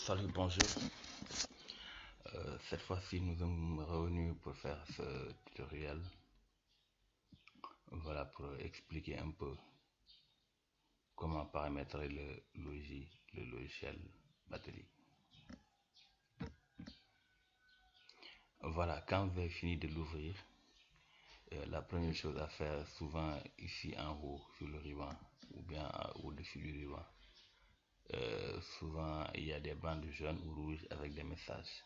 Salut, bonjour. Cette fois-ci, nous sommes revenus pour faire ce tutoriel. Voilà, pour expliquer un peu comment paramétrer le logiciel batterie. Voilà, quand vous avez fini de l'ouvrir, la première chose à faire, souvent ici en haut sur le ruban ou bien au-dessus du ruban, souvent il y a des bandes jaunes ou rouges avec des messages.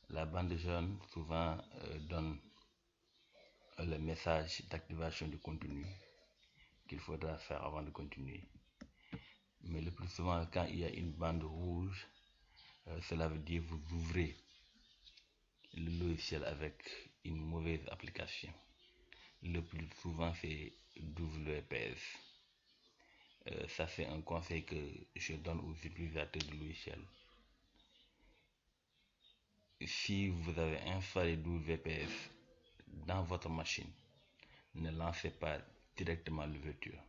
La bande jaune souvent donne le message d'activation du contenu qu'il faudra faire avant de continuer. Mais le plus souvent, quand il y a une bande rouge, cela veut dire que vous ouvrez le logiciel avec une mauvaise application. Le plus souvent, c'est WPS. Ça, c'est un conseil que je donne aux utilisateurs du logiciel. Si vous avez installé WPS dans votre machine, ne lancez pas directement l'ouverture.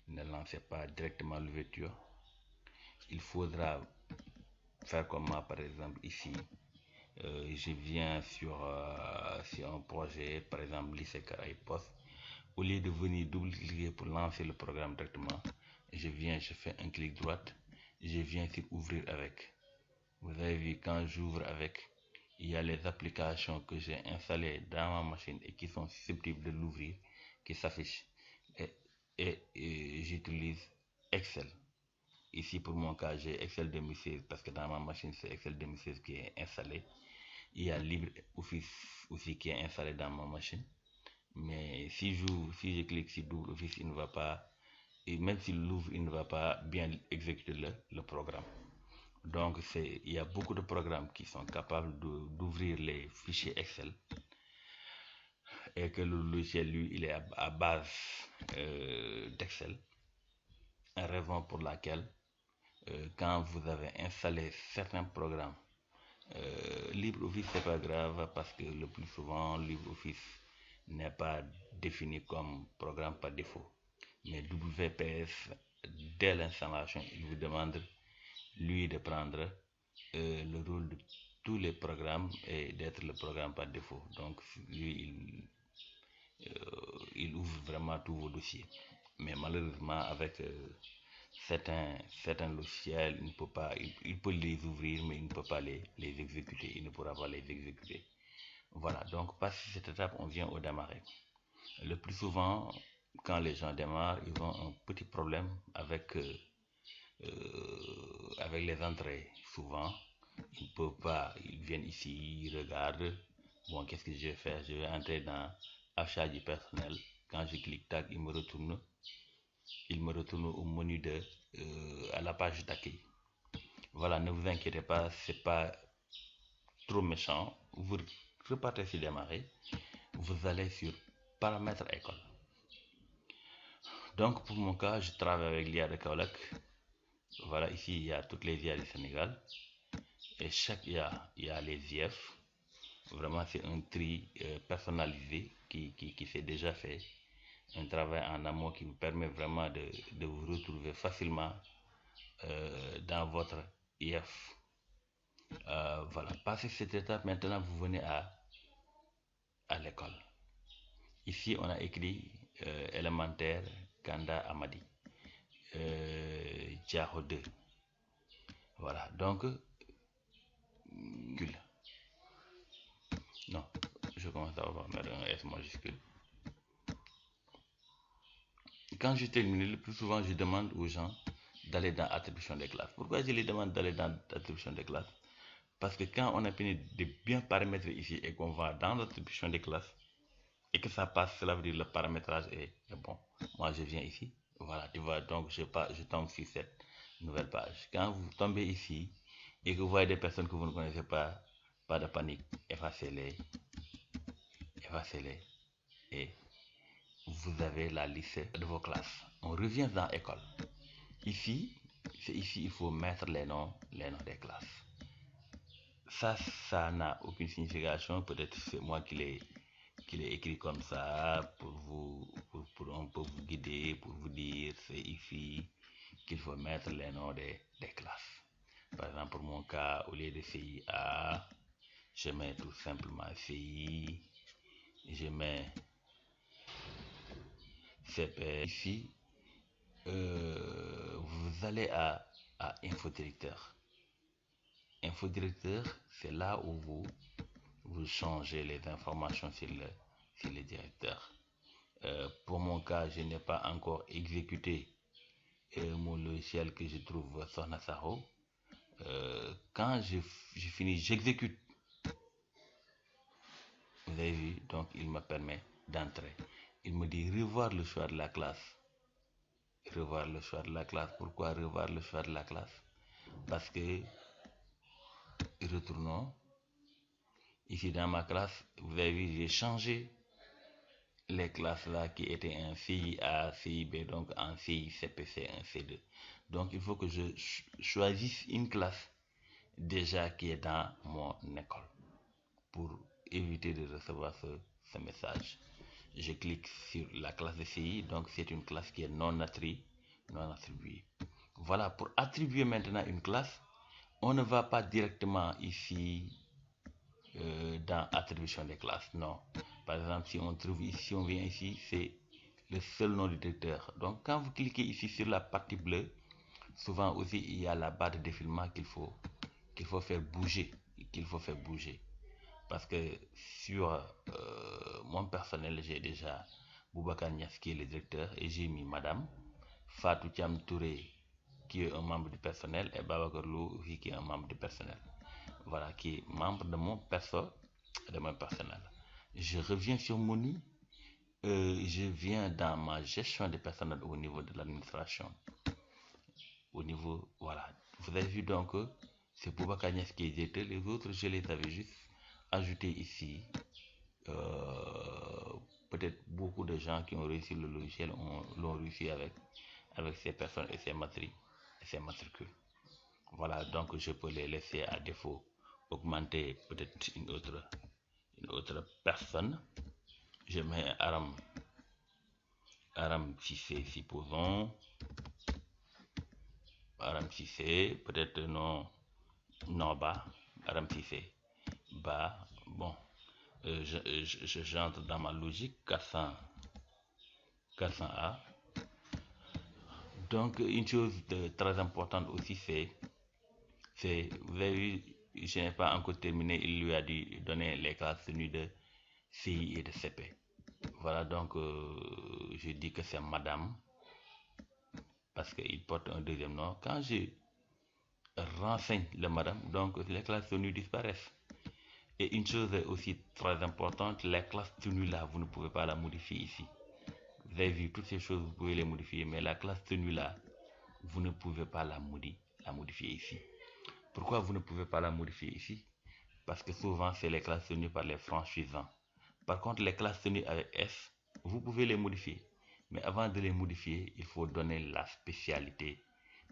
Ne lancez pas directement l'ouverture. Il faudra faire comme moi, par exemple, ici. Je viens sur un projet, par exemple, lycée Caraïbes Post. Au lieu de venir double-cliquer pour lancer le programme directement, je fais un clic droit, je viens sur ouvrir avec. Vous avez vu, quand j'ouvre avec, il y a les applications que j'ai installées dans ma machine et qui sont susceptibles de l'ouvrir, qui s'affichent. Et j'utilise Excel. Ici, pour mon cas, j'ai Excel 2016 parce que dans ma machine, c'est Excel 2016 qui est installé. Il y a LibreOffice aussi qui est installé dans ma machine. Mais si je clique sur LibreOffice, il ne va pas, et même s'il l'ouvre, il ne va pas bien exécuter le programme. Donc, il y a beaucoup de programmes qui sont capables d'ouvrir les fichiers Excel et que le logiciel, lui, il est à base d'Excel. Raison pour laquelle, quand vous avez installé certains programmes, LibreOffice, c'est pas grave parce que le plus souvent, LibreOffice n'est pas défini comme programme par défaut. Mais WPS, dès l'installation, il vous demande, lui, de prendre le rôle de tous les programmes et d'être le programme par défaut. Donc, lui, il ouvre vraiment tous vos dossiers. Mais malheureusement, avec certains logiciels, il ne peut pas, il peut les ouvrir, mais il ne peut pas les exécuter. Il ne pourra pas les exécuter. Voilà, donc passé cette étape, on vient au démarrer. Le plus souvent, quand les gens démarrent, ils ont un petit problème avec les entrées. Souvent, ils ne peuvent pas, ils viennent ici, ils regardent. Bon, qu'est-ce que je vais faire? Je vais entrer dans achat du personnel. Quand je clique tac, il me retourne au menu à la page d'accueil. Voilà, ne vous inquiétez pas, c'est pas trop méchant. Vous repartez sur démarrer, vous allez sur paramètres école. Donc pour mon cas, je travaille avec l'IA de Kaolack. Voilà, ici il y a toutes les IA du Sénégal et chaque IA, il y a les IF. Vraiment, c'est un tri personnalisé qui s'est déjà fait. Un travail en amont qui vous permet vraiment de vous retrouver facilement dans votre IF. Voilà, passé cette étape, maintenant vous venez à l'école. Ici, on a écrit élémentaire Kanda Amadi, Diaho 2. Voilà, donc, non, je commence à mettre un S majuscule. Quand je termine, le plus souvent, je demande aux gens d'aller dans l'attribution des classes. Pourquoi je les demande d'aller dans l'attribution des classes? Parce que quand on a fini de bien paramétrer ici et qu'on va dans l'attribution des classes et que ça passe, cela veut dire le paramétrage est bon. Moi, je viens ici. Voilà, tu vois, donc je tombe sur cette nouvelle page. Quand vous tombez ici et que vous voyez des personnes que vous ne connaissez pas de panique, effacez-les et vous avez la liste de vos classes. On revient dans l'école. Ici, il faut mettre les noms des classes. Ça n'a aucune signification. Peut-être c'est moi qui l'ai écrit comme ça pour un peu vous guider, pour vous dire c'est ici qu'il faut mettre les noms des classes. Par exemple, pour mon cas, au lieu de CIA, je mets tout simplement CI, je mets CP. Ici, vous allez à infodirecteur. Infodirecteur, c'est là où vous changez les informations sur le directeur. Pour mon cas, je n'ai pas encore exécuté mon logiciel que je trouve Sohna Sakho. Quand je finis, j'exécute. Vous avez vu, donc il me permet d'entrer. Il me dit revoir le choix de la classe. Revoir le choix de la classe. Pourquoi revoir le choix de la classe? Parce que, retournons, ici dans ma classe, vous avez vu, j'ai changé les classes là qui étaient en CIA, CIB, donc en CI, CPC, en C2. Donc il faut que je choisisse une classe déjà qui est dans mon école pour éviter de recevoir ce message. Je clique sur la classe de CI, donc c'est une classe qui est non attribuée. Voilà, pour attribuer maintenant une classe, on ne va pas directement ici dans attribution des classes, non. Par exemple, si on trouve ici, si on vient ici, c'est le seul nom du directeur. Donc quand vous cliquez ici sur la partie bleue, souvent aussi il y a la barre de défilement qu'il faut faire bouger, parce que sur mon personnel, j'ai déjà Boubacar Niass qui est le directeur et j'ai mis Madame Fatou Thiam Touré qui est un membre du personnel et Babacar Lou aussi qui est un membre du personnel. Voilà, qui est membre de mon personnel. Je reviens sur menu. Je viens dans ma gestion des personnels au niveau de l'administration. Au niveau, voilà. Vous avez vu donc, c'est Boubacar Niass qui est directeur. Les autres, je les avais juste ajoutés ici. Peut-être beaucoup de gens qui ont réussi le logiciel l'ont réussi avec ces personnes et ces matricules. Voilà, donc je peux les laisser à défaut augmenter peut-être une autre personne. Je mets Aram Cissé, supposons. Aram Cissé, peut-être non Ba, Aram Cissé. Ba, bon, j'entre dans ma logique 400A. Donc, une chose très importante aussi, c'est, vous avez vu, je n'ai pas encore terminé, il lui a dit donner les classes tenues de CI et de CP. Voilà, donc je dis que c'est Madame, parce qu'il porte un deuxième nom. Quand je renseigne le Madame, donc les classes tenues disparaissent. Et une chose aussi très importante, les classes tenues là, vous ne pouvez pas la modifier ici. Vous avez vu, toutes ces choses, vous pouvez les modifier, mais la classe tenue là, vous ne pouvez pas la modifier ici. Pourquoi vous ne pouvez pas la modifier ici? Parce que souvent, c'est les classes tenues par les franchisants. Par contre, les classes tenues avec S, vous pouvez les modifier. Mais avant de les modifier, il faut donner la spécialité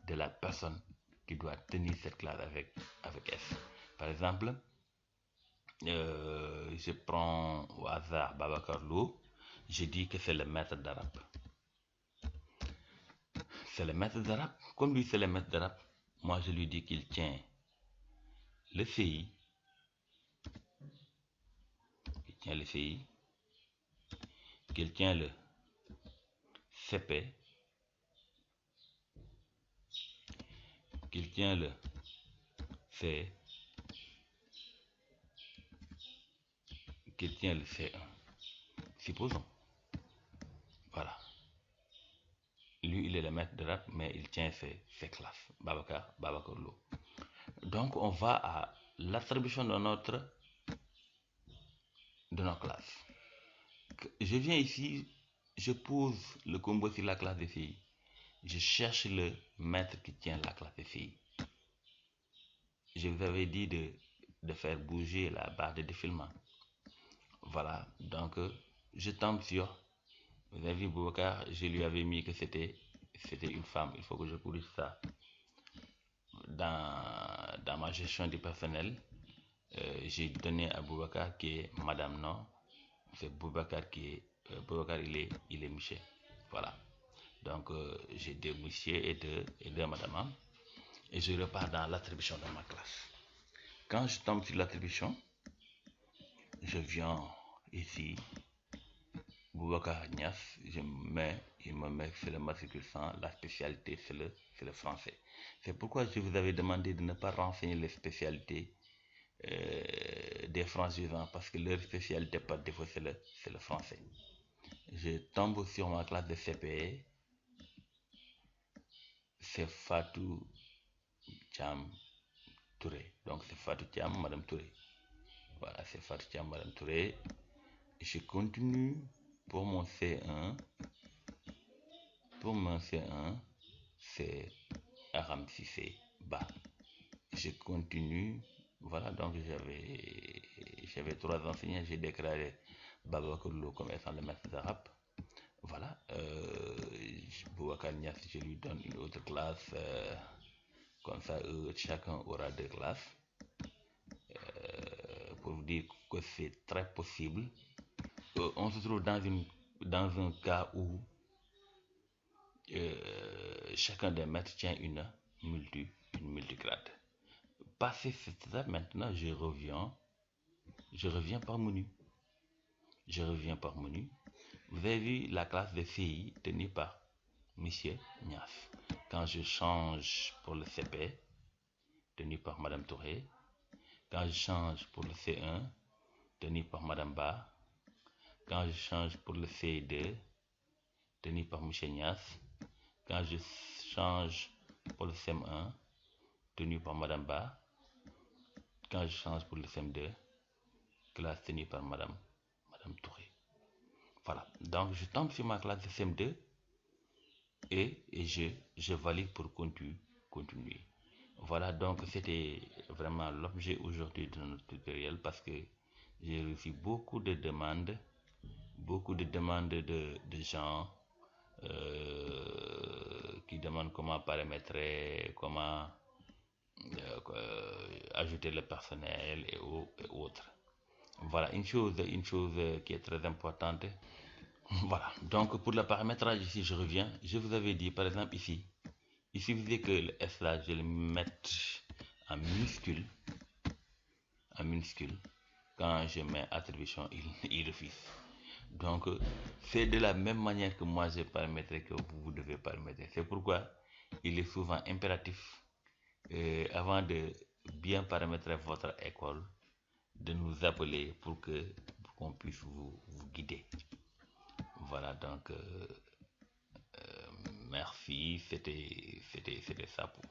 de la personne qui doit tenir cette classe avec S. Par exemple, je prends au hasard Babacar Lou, je dis que c'est le maître d'arabe. C'est le maître d'arabe. Comme lui, c'est le maître d'arabe, moi je lui dis qu'il tient le CI, qu'il tient le CP, qu'il tient le C, qu'il tient le C1. Supposons. Voilà. Lui, il est le maître d'arabe, mais il tient ses classes. Babacar Lou. Donc, on va à l'attribution de nos classes. Je viens ici, je pose le combo sur la classe de filles. Je cherche le maître qui tient la classe de filles. Je vous avais dit de faire bouger la barre de défilement. Voilà, donc je tombe sur, vous avez vu Boubacar, je lui avais mis que c'était une femme. Il faut que je corrige ça. Dans ma gestion du personnel, j'ai donné à Boubacar qui est Madame Non. C'est Boubacar qui est Boubacar, il est Michel. Voilà. Donc j'ai deux monsieur et deux madame. et je repars dans l'attribution de ma classe. Quand je tombe sur l'attribution, je viens ici, Boubacar Nias, il me met sur le matricule 100, la spécialité c'est le français. C'est pourquoi je vous avais demandé de ne pas renseigner les spécialités des franchisants parce que leur spécialité par défaut c'est le français. Je tombe sur ma classe de CPE, c'est Fatou Cham Touré. Donc c'est Fatou Cham, Madame Touré. Voilà, c'est Fatou Cham, Madame Touré. Je continue pour mon C1. Pour mon C1, c'est Aram Sissé Ba. Je continue. Voilà, donc j'avais 3 enseignants. J'ai déclaré Babakourlou comme étant le maître d'arabe. Voilà, Boubacar Niass, je lui donne une autre classe. Comme ça, chacun aura 2 classes. Pour vous dire que c'est très possible. On se trouve dans un cas où chacun des maîtres tient une multigrade. Passé cette étape, maintenant, je reviens par menu. Vous avez vu la classe de filles tenue par Monsieur Niass. Quand je change pour le CP, tenu par Madame Touré. Quand je change pour le C1, tenu par Madame Ba. Quand je change pour le C2, tenu par Monsieur Niass. Quand je change pour le CM1, tenu par Madame Ba. Quand je change pour le CM2, classe tenue par Madame Touré. Voilà, donc je tombe sur ma classe de CM2 et je valide pour continuer. Voilà, donc c'était vraiment l'objet aujourd'hui de notre tutoriel parce que j'ai reçu beaucoup de demandes de gens qui demandent comment paramétrer, comment ajouter le personnel et autres. Voilà, une chose qui est très importante. Voilà, donc pour le paramétrage ici, je reviens. Je vous avais dit, par exemple ici, il suffisait que le S là, je le mette en minuscule. Quand je mets attribution, il refuse. Donc, c'est de la même manière que moi je paramétrer que vous devez paramétrer. C'est pourquoi il est souvent impératif, avant de bien paramétrer votre école, de nous appeler pour qu'on puisse vous guider. Voilà, donc merci, c'était ça pour